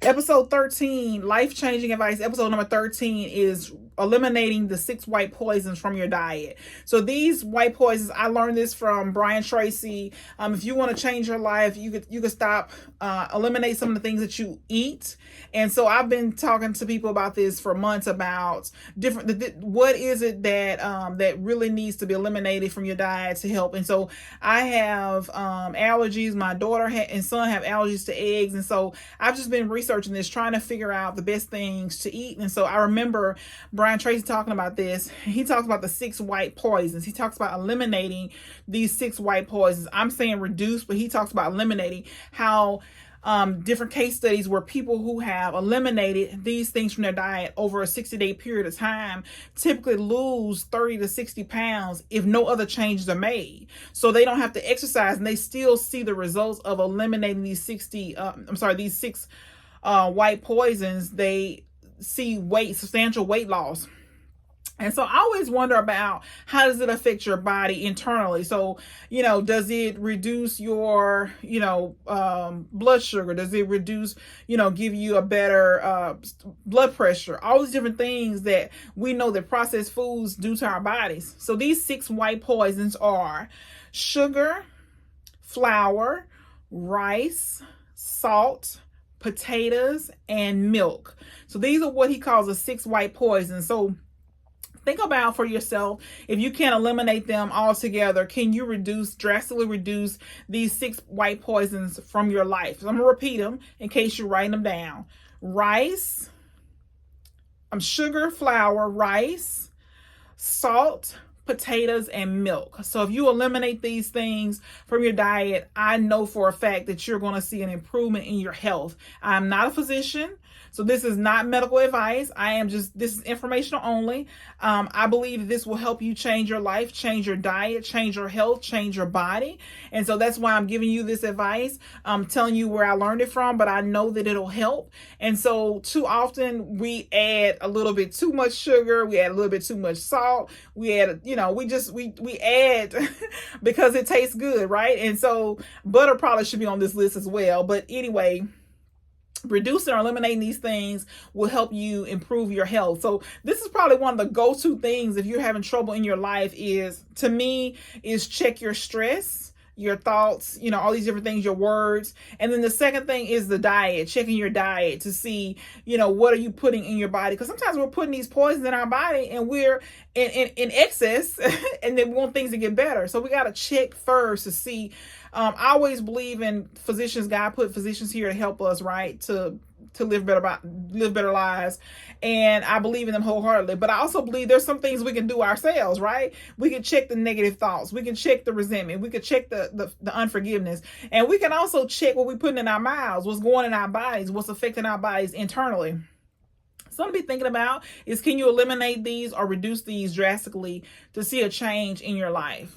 Episode 13, life-changing advice. Episode number 13 is eliminating the 6 white poisons from your diet. So these white poisons, I learned this from Brian Tracy. If you want to change your life, you could stop, eliminate some of the things that you eat. And so I've been talking to people about this for months, about what is it that that really needs to be eliminated from your diet to help. And so I have allergies. My daughter and son have allergies to eggs, and so I've just been researching this, trying to figure out the best things to eat. And so I remember Brian Tracy talking about this. He talks about the 6 white poisons. He talks about eliminating these 6 white poisons. I'm saying reduce, but he talks about eliminating. How different case studies where people who have eliminated these things from their diet over a 60-day period of time typically lose 30 to 60 pounds if no other changes are made. So they don't have to exercise, and they still see the results of eliminating these 6 white poisons. They see substantial weight loss. And so I always wonder about, how does it affect your body internally? So, does it reduce your, blood sugar? Does it reduce, give you a better blood pressure? All these different things that we know that processed foods do to our bodies. So these 6 white poisons are sugar, flour, rice, salt, potatoes, and milk. So these are what he calls the 6 white poisons. So think about for yourself, if you can't eliminate them altogether, can you drastically reduce these 6 white poisons from your life? So I'm going to repeat them in case you're writing them down. Sugar, flour, rice, salt, potatoes, and milk. So if you eliminate these things from your diet, I know for a fact that you're going to see an improvement in your health. I'm not a physician, so this is not medical advice. This is informational only. I believe this will help you change your life, change your diet, change your health, change your body. And so that's why I'm giving you this advice. I'm telling you where I learned it from, but I know that it'll help. And so too often we add a little bit too much sugar. We add a little bit too much salt. We add, we add because it tastes good, right? And so butter probably should be on this list as well. But anyway, reducing or eliminating these things will help you improve your health. So this is probably one of the go-to things if you're having trouble in your life, is check your stress, your thoughts, all these different things, your words. And then the second thing is the diet, checking your diet to see, what are you putting in your body? Because sometimes we're putting these poisons in our body and we're in excess and then we want things to get better. So we got to check first to see. I always believe in physicians. God put physicians here to help us, right? To live better lives. And I believe in them wholeheartedly. But I also believe there's some things we can do ourselves, right? We can check the negative thoughts. We can check the resentment. We can check the unforgiveness. And we can also check what we're putting in our mouths, what's going in our bodies, what's affecting our bodies internally. Something to be thinking about is, can you eliminate these or reduce these drastically to see a change in your life?